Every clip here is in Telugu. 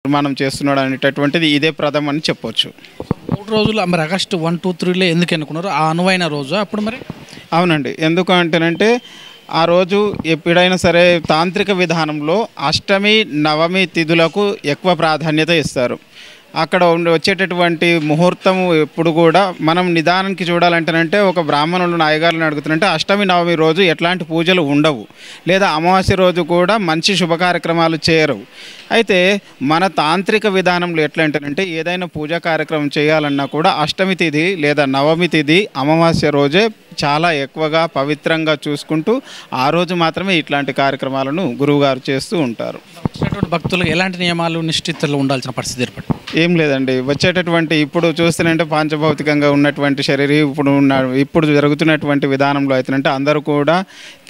నిర్మాణం చేస్తున్నాడు అనేటటువంటిది ఇదే ప్రథమని చెప్పొచ్చు. 3 రోజులు మరి ఆగస్టు 1, 2, 3లో ఎందుకు ఎన్నుకున్నారు? ఆ అనువైన రోజు అప్పుడు మరి? అవునండి. ఎందుకు అంటేనంటే ఆ రోజు ఎప్పుడైనా సరే తాంత్రిక విధానంలో అష్టమి, నవమి తిథులకు ఎక్కువ ప్రాధాన్యత ఇస్తారు. అక్కడ వచ్చేటటువంటి ముహూర్తము ఎప్పుడు కూడా మనం నిదానానికి చూడాలంటేనంటే ఒక బ్రాహ్మణులు నాయగారులను అడుగుతుంటే అష్టమి, నవమి రోజు ఎట్లాంటి పూజలు ఉండవు, లేదా అమావాస్య రోజు కూడా మంచి శుభ కార్యక్రమాలు చేయరు. అయితే మన తాంత్రిక విధానంలో ఎట్లా అంటేనంటే ఏదైనా పూజా కార్యక్రమం చేయాలన్నా కూడా అష్టమి తిథి లేదా నవమి తిథి అమావాస్య రోజే చాలా ఎక్కువగా పవిత్రంగా చూసుకుంటూ ఆ రోజు మాత్రమే ఇట్లాంటి కార్యక్రమాలను గురువుగారు చేస్తూ ఉంటారు. వచ్చినటువంటి భక్తులకు ఎలాంటి నియమాలు నిష్ఠితలు ఉండాల్సిన పరిస్థితి ఏర్పడింది? ఏం లేదండి. వచ్చేటటువంటి ఇప్పుడు చూస్తేనంటే పాంచభౌతికంగా ఉన్నటువంటి శరీరం ఇప్పుడు జరుగుతున్నటువంటి విధానంలో అయితేనంటే అందరూ కూడా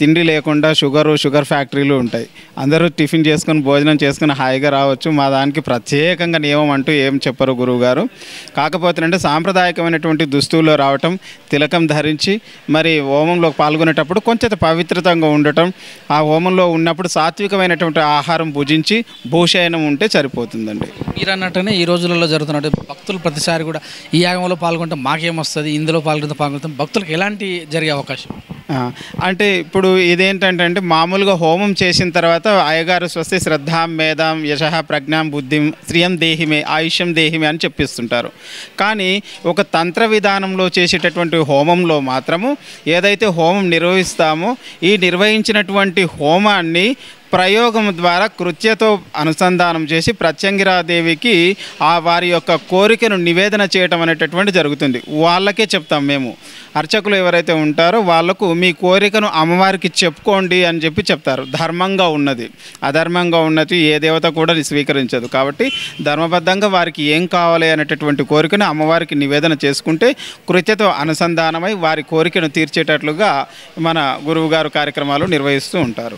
తిండి లేకుండా షుగర్ ఫ్యాక్టరీలు ఉంటాయి. అందరూ టిఫిన్ చేసుకొని భోజనం చేసుకుని హాయిగా రావచ్చు. మా దానికి ప్రత్యేకంగా నియమం అంటూ ఏం చెప్పరు గురువుగారు. కాకపోతేనంటే సాంప్రదాయకమైనటువంటి దుస్తుల్లో రావటం, తిలకం ధరించి మరి హోమంలో పాల్గొనేటప్పుడు కొంచెం పవిత్రతంగా ఉండటం, ఆ హోమంలో ఉన్నప్పుడు సాత్వికమైనటువంటి ఆహారం భుజించి భూషయనం ఉంటే సరిపోతుందండి. మీరు అన్నట్టునే ఈ రోజులలో జరుగుతున్నట్టు భక్తులు ప్రతిసారి కూడా ఈ యాగంలో పాల్గొంటే మాకేమొస్తుంది, ఇందులో పాల్గొంటాం, భక్తులకు ఎలాంటి జరిగే అవకాశం? అంటే ఇప్పుడు ఇదేంటంటే మామూలుగా హోమం చేసిన తర్వాత అయ్యగారు స్వస్తి శ్రద్ధాం మేధాం యశః ప్రజ్ఞాం బుద్ధిం శ్రియం దేహిమే ఆయుష్యం దేహిమే అని చెప్పిస్తుంటారు. కానీ ఒక తంత్ర విధానంలో చేసేటటువంటి హోమంలో మాత్రము ఏదైతే హోమం నిర్వహిస్తామో ఈ నిర్వహించినటువంటి హోమాన్ని ప్రయోగం ద్వారా కృత్యతో అనుసంధానం చేసి ప్రత్యంగిరాదేవికి ఆ వారి యొక్క కోరికను నివేదన చేయటం అనేటటువంటి జరుగుతుంది. వాళ్ళకే చెప్తాం మేము, అర్చకులు ఎవరైతే ఉంటారో వాళ్లకు మీ కోరికను అమ్మవారికి చెప్పుకోండి అని చెప్పి చెప్తారు. ధర్మంగా ఉన్నది, అధర్మంగా ఉన్నది ఏ దేవత కూడా స్వీకరించదు. కాబట్టి ధర్మబద్ధంగా వారికి ఏం కావాలి అనేటటువంటి కోరికను అమ్మవారికి నివేదన చేసుకుంటే కృత్యతో అనుసంధానమై వారి కోరికను తీర్చేటట్లుగా మన గురువుగారు కార్యక్రమాలు నిర్వహిస్తూ ఉంటారు.